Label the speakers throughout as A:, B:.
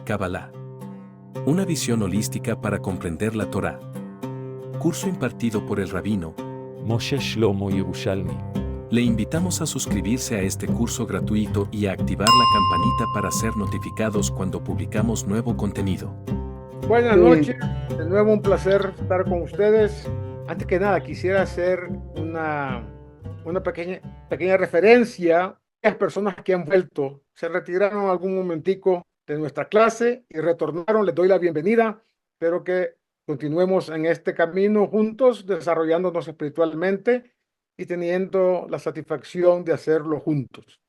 A: Kabbalah. Una visión holística para comprender la Torá. Curso impartido por el rabino
B: Moshe Shlomo Yerushalmi.
A: Le invitamos a suscribirse a este curso gratuito y a activar la campanita para ser notificados cuando publicamos nuevo contenido.
C: Buenas noches, de nuevo un placer estar con ustedes. Antes que nada, quisiera hacer una pequeña referencia a las personas que han vuelto, se retiraron algún momentico de nuestra clase y retornaron. Les doy la bienvenida. Espero que continuemos en este camino juntos, desarrollándonos espiritualmente y teniendo la satisfacción de hacerlo juntos.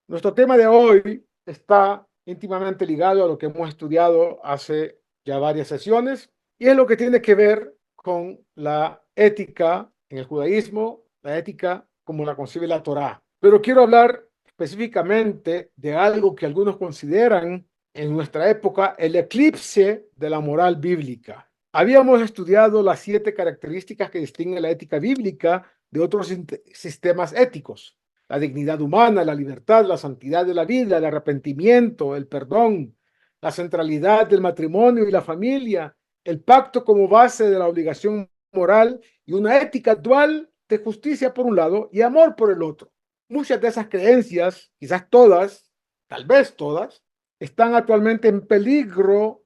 C: Nuestro tema de hoy está íntimamente ligado a lo que hemos estudiado hace ya varias sesiones, y es lo que tiene que ver con la ética en el judaísmo, la ética como la concibe la Torá. Pero quiero hablar específicamente de algo que algunos consideran en nuestra época el eclipse de la moral bíblica. Habíamos estudiado las 7 características que distinguen la ética bíblica de otros sistemas éticos: la dignidad humana, la libertad, la santidad de la vida, el arrepentimiento, el perdón, la centralidad del matrimonio y la familia, el pacto como base de la obligación moral y una ética dual de justicia por un lado y amor por el otro. Muchas de esas creencias, quizás todas, tal vez todas, están actualmente en peligro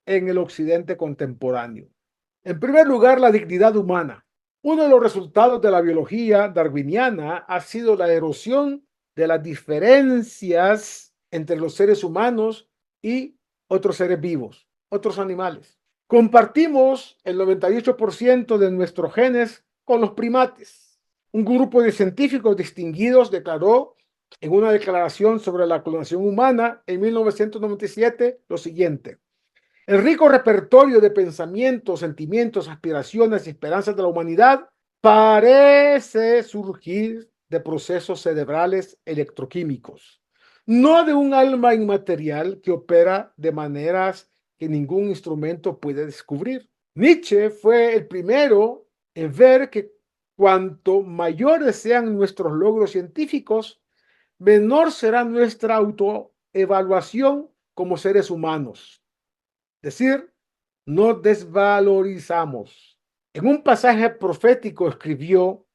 C: en el occidente contemporáneo. En primer lugar, la dignidad humana. Uno de los resultados de la biología darwiniana ha sido la erosión de las diferencias entre los seres humanos y otros seres vivos, otros animales. Compartimos el 98% de nuestros genes con los primates. Un grupo de científicos distinguidos declaró en una declaración sobre la clonación humana en 1997 lo siguiente: el rico repertorio de pensamientos, sentimientos, aspiraciones y esperanzas de la humanidad parece surgir de procesos cerebrales electroquímicos, no de un alma inmaterial que opera de maneras que ningún instrumento puede descubrir. Nietzsche fue el primero en ver que cuanto mayores sean nuestros logros científicos, menor será nuestra autoevaluación como seres humanos. Es decir, no desvalorizamos. En un pasaje profético escribió: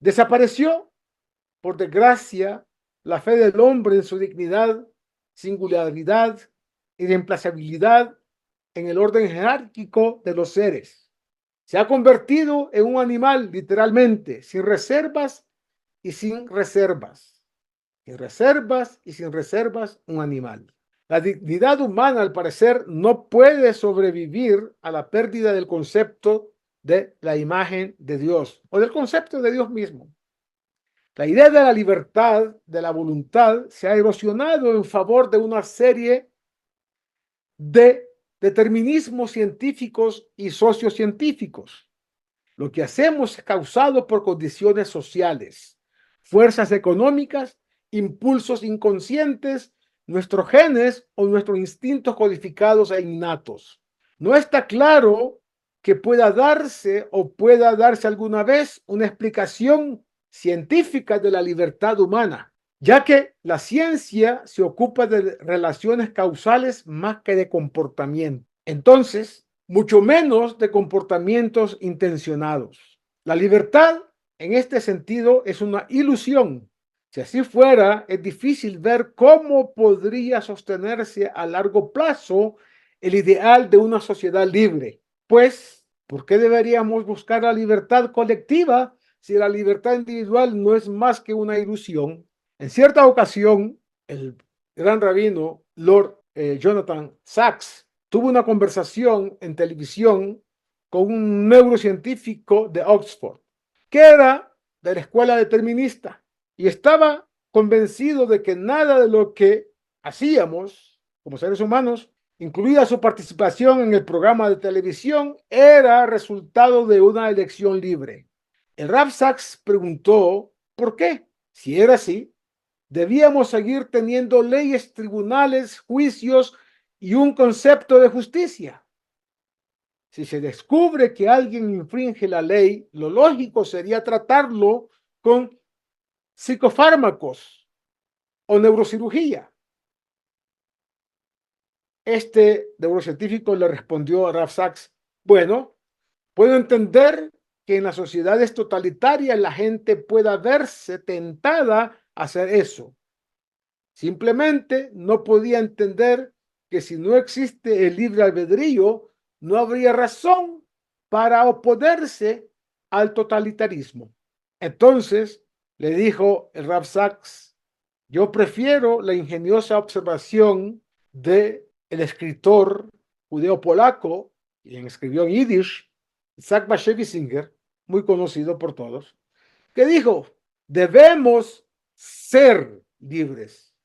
C: desapareció, por desgracia, la fe del hombre en su dignidad, singularidad y reemplazabilidad en el orden jerárquico de los seres. Se ha convertido en un animal, literalmente, sin reservas y sin reservas. Sin reservas y sin reservas, un animal. La dignidad humana, al parecer, no puede sobrevivir a la pérdida del concepto de la imagen de Dios o del concepto de Dios mismo. La idea de la libertad, de la voluntad, se ha erosionado en favor de una serie de determinismos científicos y sociocientíficos. Lo que hacemos es causado por condiciones sociales, fuerzas económicas, impulsos inconscientes, nuestros genes o nuestros instintos codificados e innatos. No está claro que pueda darse alguna vez una explicación científica de la libertad humana, ya que la ciencia se ocupa de relaciones causales más que de comportamiento. Entonces, mucho menos de comportamientos intencionados. La libertad, en este sentido, es una ilusión. Si así fuera, es difícil ver cómo podría sostenerse a largo plazo el ideal de una sociedad libre. Pues, ¿por qué deberíamos buscar la libertad colectiva si la libertad individual no es más que una ilusión? En cierta ocasión, el gran rabino Lord Jonathan Sacks tuvo una conversación en televisión con un neurocientífico de Oxford, que era de la escuela determinista, y estaba convencido de que nada de lo que hacíamos como seres humanos, incluida su participación en el programa de televisión, era resultado de una elección libre. El Rav Sacks preguntó por qué, si era así, debíamos seguir teniendo leyes, tribunales, juicios y un concepto de justicia. Si se descubre que alguien infringe la ley, lo lógico sería tratarlo con psicofármacos o neurocirugía. Este neurocientífico le respondió a Rav Sachs: bueno, puedo entender que en las sociedades totalitarias la gente pueda verse tentada a hacer eso. Simplemente no podía entender que si no existe el libre albedrío, no habría razón para oponerse al totalitarismo. Entonces le dijo el Rav Sachs: yo prefiero la ingeniosa observación de el escritor judeo-polaco, quien escribió en Yiddish, Isaac Bashevis Singer, muy conocido por todos, que dijo: debemos ser libres,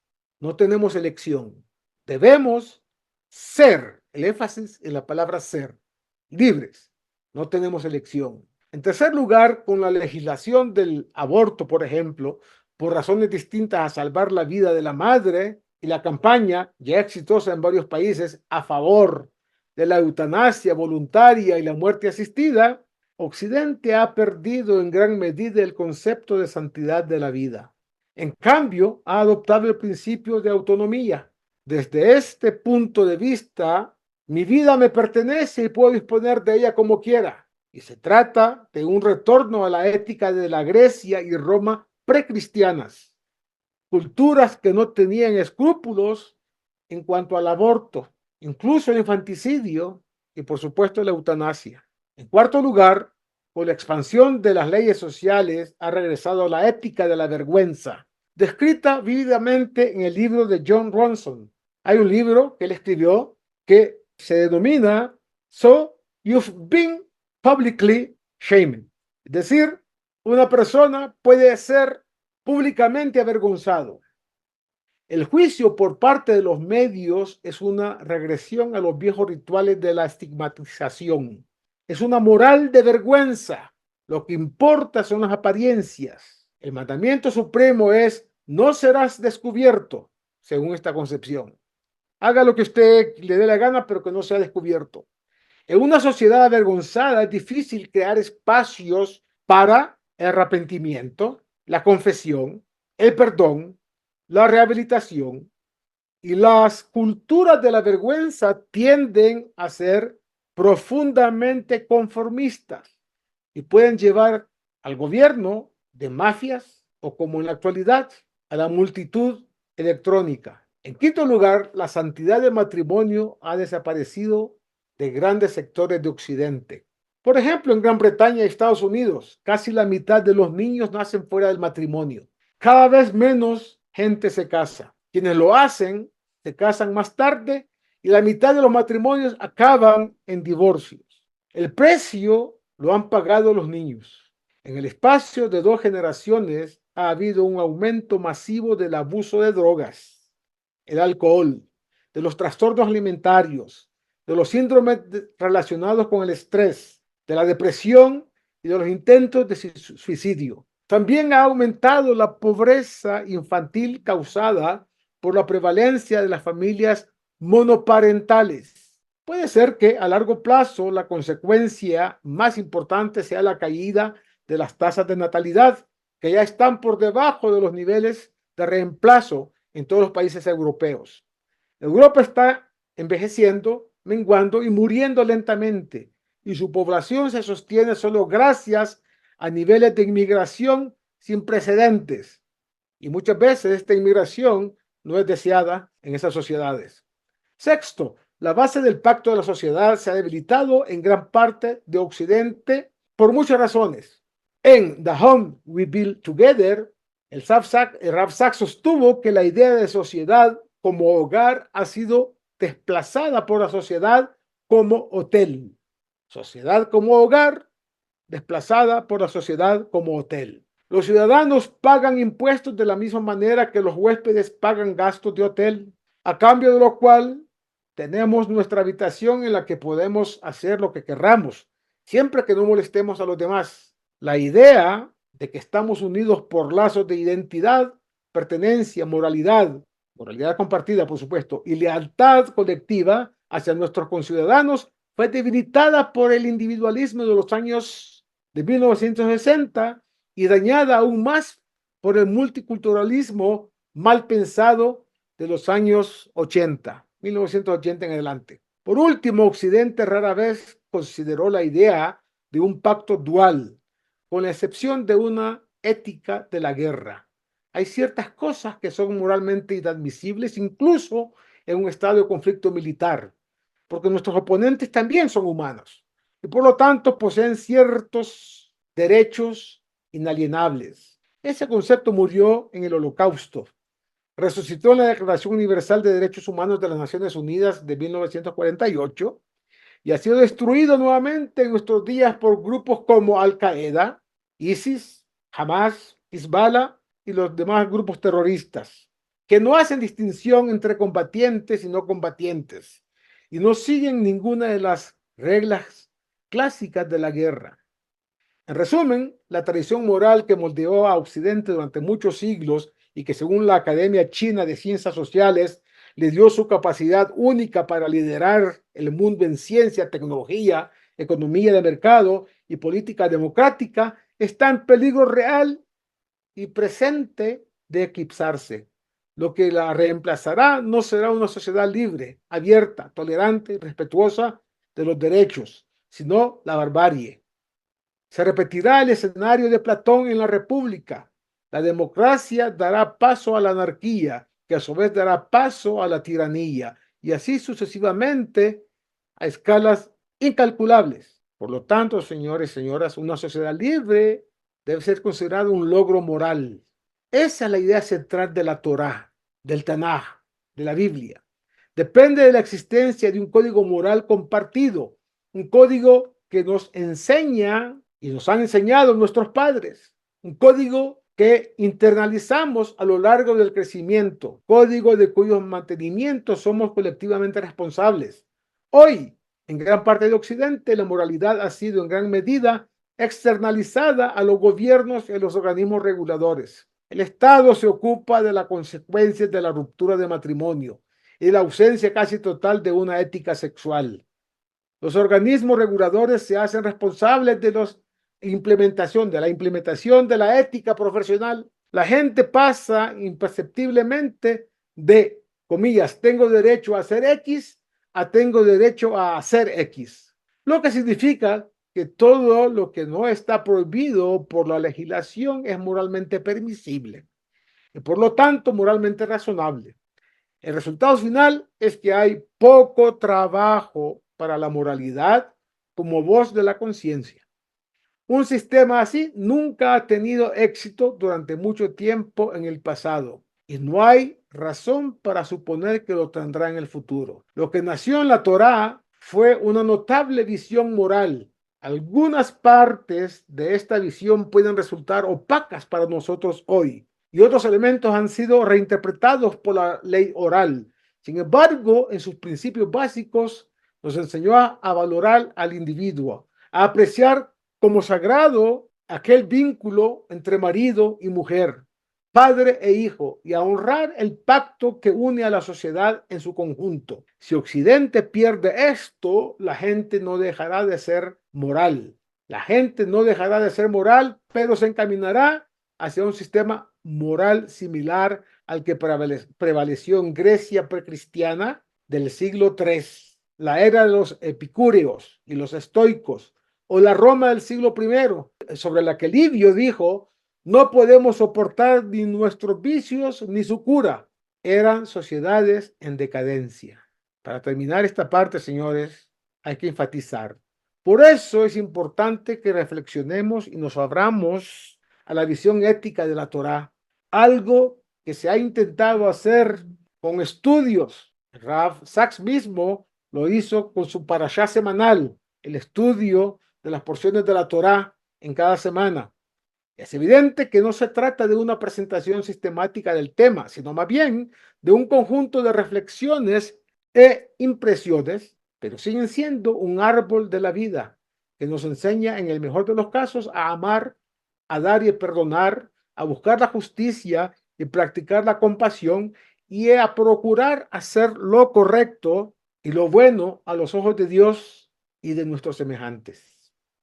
C: no tenemos elección, debemos ser, el énfasis en la palabra ser, libres, no tenemos elección. En tercer lugar, con la legislación del aborto, por ejemplo, por razones distintas a salvar la vida de la madre, y la campaña, ya exitosa en varios países, a favor de la eutanasia voluntaria y la muerte asistida, Occidente ha perdido en gran medida el concepto de santidad de la vida. En cambio, ha adoptado el principio de autonomía. Desde este punto de vista, mi vida me pertenece y puedo disponer de ella como quiera. Y se trata de un retorno a la ética de la Grecia y Roma precristianas, culturas que no tenían escrúpulos en cuanto al aborto, incluso el infanticidio y por supuesto la eutanasia. En cuarto lugar, con la expansión de las leyes sociales ha regresado la ética de la vergüenza, descrita vívidamente en el libro de John Ronson. Hay un libro que él escribió que se denomina So You've Been Publicly Shamed. Es decir, una persona puede ser públicamente avergonzado. El juicio por parte de los medios es una regresión a los viejos rituales de la estigmatización. Es una moral de vergüenza. Lo que importa son las apariencias. El mandamiento supremo es: no serás descubierto, según esta concepción. Haga lo que usted le dé la gana, pero que no sea descubierto. En una sociedad avergonzada es difícil crear espacios para el arrepentimiento, la confesión, el perdón, la rehabilitación, y las culturas de la vergüenza tienden a ser profundamente conformistas y pueden llevar al gobierno de mafias o, como en la actualidad, a la multitud electrónica. En quinto lugar, la santidad del matrimonio ha desaparecido de grandes sectores de Occidente. Por ejemplo, en Gran Bretaña y Estados Unidos, casi la mitad de los niños nacen fuera del matrimonio. Cada vez menos gente se casa. Quienes lo hacen se casan más tarde y la mitad de los matrimonios acaban en divorcios. El precio lo han pagado los niños. En el espacio de 2 generaciones ha habido un aumento masivo del abuso de drogas, el alcohol, de los trastornos alimentarios, de los síndromes relacionados con el estrés, de la depresión y de los intentos de suicidio. También ha aumentado la pobreza infantil causada por la prevalencia de las familias monoparentales. Puede ser que a largo plazo la consecuencia más importante sea la caída de las tasas de natalidad, que ya están por debajo de los niveles de reemplazo en todos los países europeos. Europa está envejeciendo, menguando y muriendo lentamente, y su población se sostiene solo gracias a niveles de inmigración sin precedentes. Y muchas veces esta inmigración no es deseada en esas sociedades. Sexto, la base del pacto de la sociedad se ha debilitado en gran parte de Occidente por muchas razones. En The Home We Build Together, el Rav Sachs sostuvo que la idea de sociedad como hogar ha sido desplazada por la sociedad como hotel. Sociedad como hogar, desplazada por la sociedad como hotel. Los ciudadanos pagan impuestos de la misma manera que los huéspedes pagan gastos de hotel, a cambio de lo cual tenemos nuestra habitación en la que podemos hacer lo que querramos, siempre que no molestemos a los demás. La idea de que estamos unidos por lazos de identidad, pertenencia, moralidad compartida, por supuesto, y lealtad colectiva hacia nuestros conciudadanos fue debilitada por el individualismo de los años de 1960 y dañada aún más por el multiculturalismo mal pensado de los años 80. 1980 en adelante. Por último, Occidente rara vez consideró la idea de un pacto dual, con la excepción de una ética de la guerra. Hay ciertas cosas que son moralmente inadmisibles, incluso en un estado de conflicto militar, porque nuestros oponentes también son humanos y por lo tanto poseen ciertos derechos inalienables. Ese concepto murió en el Holocausto, resucitó en la Declaración Universal de Derechos Humanos de las Naciones Unidas de 1948 y ha sido destruido nuevamente en nuestros días por grupos como Al-Qaeda, ISIS, Hamas, Hezbollah y los demás grupos terroristas, que no hacen distinción entre combatientes y no combatientes y no siguen ninguna de las reglas clásicas de la guerra. En resumen, la tradición moral que moldeó a Occidente durante muchos siglos y que según la Academia China de Ciencias Sociales le dio su capacidad única para liderar el mundo en ciencia, tecnología, economía de mercado y política democrática, está en peligro real y presente de eclipsarse. Lo que la reemplazará no será una sociedad libre, abierta, tolerante y respetuosa de los derechos, sino la barbarie. Se repetirá el escenario de Platón en la República. La democracia dará paso a la anarquía, que a su vez dará paso a la tiranía, y así sucesivamente a escalas incalculables. Por lo tanto, señores y señoras, una sociedad libre debe ser considerada un logro moral. Esa es la idea central de la Torá, del Tanaj, de la Biblia. Depende de la existencia de un código moral compartido, un código que nos enseña y nos han enseñado nuestros padres, un código que internalizamos a lo largo del crecimiento, código de cuyos mantenimientos somos colectivamente responsables. Hoy, en gran parte de Occidente, la moralidad ha sido en gran medida externalizada a los gobiernos y a los organismos reguladores. El Estado se ocupa de las consecuencias de la ruptura de matrimonio y la ausencia casi total de una ética sexual. Los organismos reguladores se hacen responsables de la implementación de la ética profesional. La gente pasa imperceptiblemente de, comillas, tengo derecho a hacer X, a tengo derecho a hacer X. Lo que significa que todo lo que no está prohibido por la legislación es moralmente permisible y por lo tanto moralmente razonable. El resultado final es que hay poco trabajo para la moralidad como voz de la conciencia. Un sistema así nunca ha tenido éxito durante mucho tiempo en el pasado y no hay razón para suponer que lo tendrá en el futuro. Lo que nació en la Torá fue una notable visión moral. Algunas partes de esta visión pueden resultar opacas para nosotros hoy y otros elementos han sido reinterpretados por la ley oral. Sin embargo, en sus principios básicos nos enseñó a valorar al individuo, a apreciar como sagrado aquel vínculo entre marido y mujer, padre e hijo, y a honrar el pacto que une a la sociedad en su conjunto. Si Occidente pierde esto, la gente no dejará de ser moral. La gente no dejará de ser moral, pero se encaminará hacia un sistema moral similar al que prevaleció en Grecia precristiana del siglo III, la era de los epicúreos y los estoicos, o la Roma del siglo I, sobre la que Livio dijo, no podemos soportar ni nuestros vicios ni su cura. Eran sociedades en decadencia. Para terminar esta parte, señores, hay que enfatizar. Por eso es importante que reflexionemos y nos abramos a la visión ética de la Torá, algo que se ha intentado hacer con estudios. Rav Sachs mismo lo hizo con su parashá semanal, el estudio de las porciones de la Torá en cada semana. Es evidente que no se trata de una presentación sistemática del tema, sino más bien de un conjunto de reflexiones e impresiones, pero siguen siendo un árbol de la vida que nos enseña en el mejor de los casos a amar, a dar y a perdonar, a buscar la justicia y practicar la compasión y a procurar hacer lo correcto y lo bueno a los ojos de Dios y de nuestros semejantes.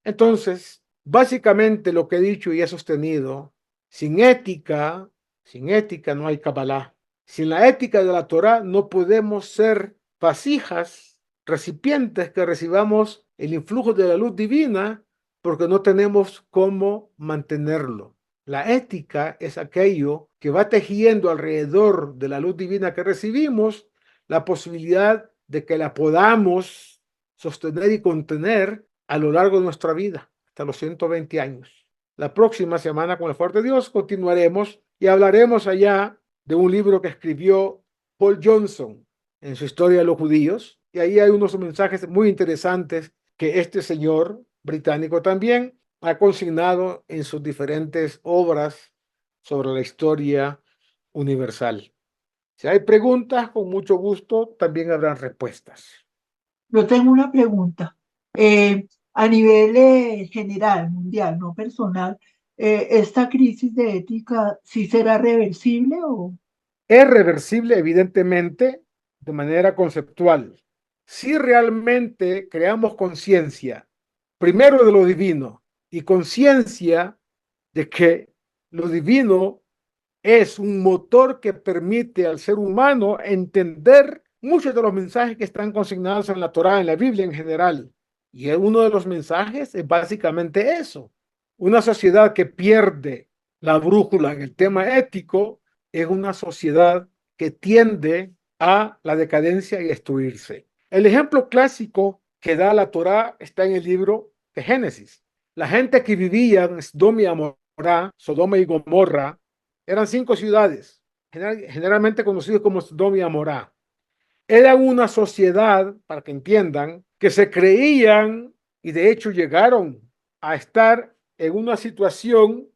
C: Entonces, básicamente lo que he dicho y he sostenido, sin ética no hay Kabbalah. Sin la ética de la Torá no podemos ser vasijas, recipientes que recibamos el influjo de la luz divina porque no tenemos cómo mantenerlo. La ética es aquello que va tejiendo alrededor de la luz divina que recibimos la posibilidad de que la podamos sostener y contener a lo largo de nuestra vida, hasta los 120 años. La próxima semana, con el favor de Dios, continuaremos y hablaremos allá de un libro que escribió Paul Johnson en su Historia de los Judíos, y ahí hay unos mensajes muy interesantes que este señor británico también ha consignado en sus diferentes obras sobre la historia universal. Si hay preguntas, con mucho gusto, también habrán respuestas.
D: Yo tengo una pregunta. A nivel general, mundial, no personal, ¿esta crisis de ética sí será reversible o...?
C: Es reversible, evidentemente, de manera conceptual. Si realmente creamos conciencia, primero de lo divino, y conciencia de que lo divino es un motor que permite al ser humano entender muchos de los mensajes que están consignados en la Torá, en la Biblia en general. Y uno de los mensajes es básicamente eso. Una sociedad que pierde la brújula en el tema ético es una sociedad que tiende a la decadencia y destruirse. El ejemplo clásico que da la Torá está en el libro de Génesis. La gente que vivía en Sodoma y Gomorra, eran 5 ciudades, generalmente conocidas como Sodoma y Gomorra. Era una sociedad, para que entiendan, que se creían y de hecho llegaron a estar en una situación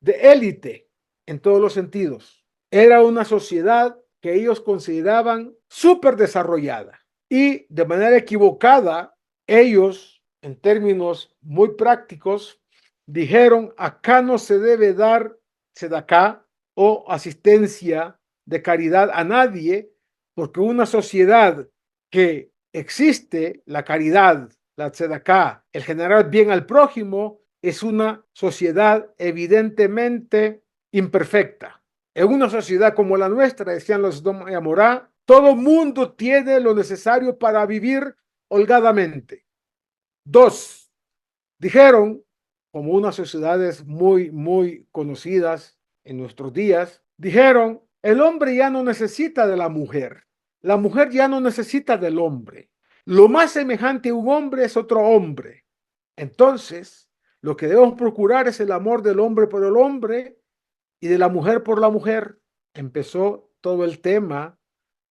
C: de élite en todos los sentidos. Era una sociedad que ellos consideraban súper desarrollada y de manera equivocada, ellos, en términos muy prácticos, dijeron: acá no se debe dar tzedaká o asistencia de caridad a nadie, porque una sociedad que existe la caridad, la tzedaká, el generar bien al prójimo, es una sociedad evidentemente imperfecta. En una sociedad como la nuestra, decían los Sodoma y Gomorra, todo mundo tiene lo necesario para vivir holgadamente. 2, dijeron, como unas sociedades muy conocidas en nuestros días, dijeron: el hombre ya no necesita de la mujer ya no necesita del hombre. Lo más semejante a un hombre es otro hombre. Entonces, lo que debemos procurar es el amor del hombre por el hombre y de la mujer por la mujer. Empezó todo el tema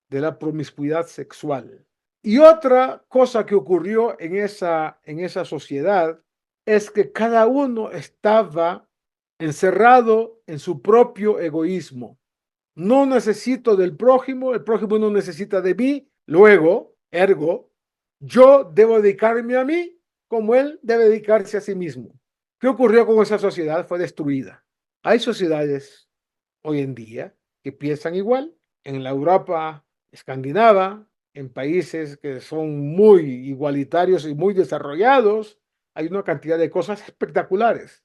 C: de la promiscuidad sexual. Y otra cosa que ocurrió en esa sociedad es que cada uno estaba encerrado en su propio egoísmo. No necesito del prójimo, el prójimo no necesita de mí, luego, ergo, yo debo dedicarme a mí como él debe dedicarse a sí mismo. ¿Qué ocurrió con esa sociedad? Fue destruida. Hay sociedades hoy en día que piensan igual. En la Europa escandinava, en países que son muy igualitarios y muy desarrollados, hay una cantidad de cosas espectaculares,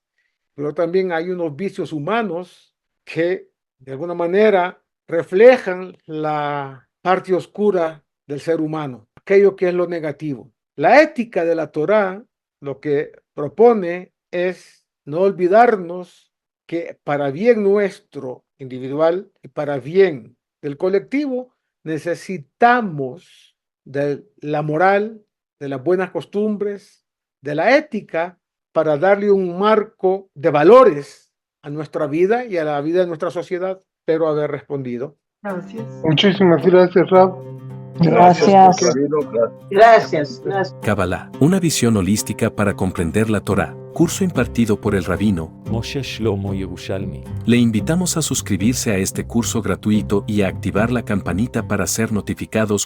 C: pero también hay unos vicios humanos que de alguna manera reflejan la parte oscura del ser humano, aquello que es lo negativo. La ética de la Torá lo que propone es no olvidarnos que para bien nuestro individual y para bien del colectivo necesitamos de la moral, de las buenas costumbres, de la ética para darle un marco de valores a nuestra vida y a la vida de nuestra sociedad. Espero haber respondido.
D: Gracias.
E: Muchísimas gracias, Rab.
F: Gracias.
D: Gracias.
A: Kabbalah, una visión holística para comprender la Torá. Curso impartido por el rabino
B: Moshe Shlomo Yerushalmi.
A: Le invitamos a suscribirse a este curso gratuito y a activar la campanita para ser notificados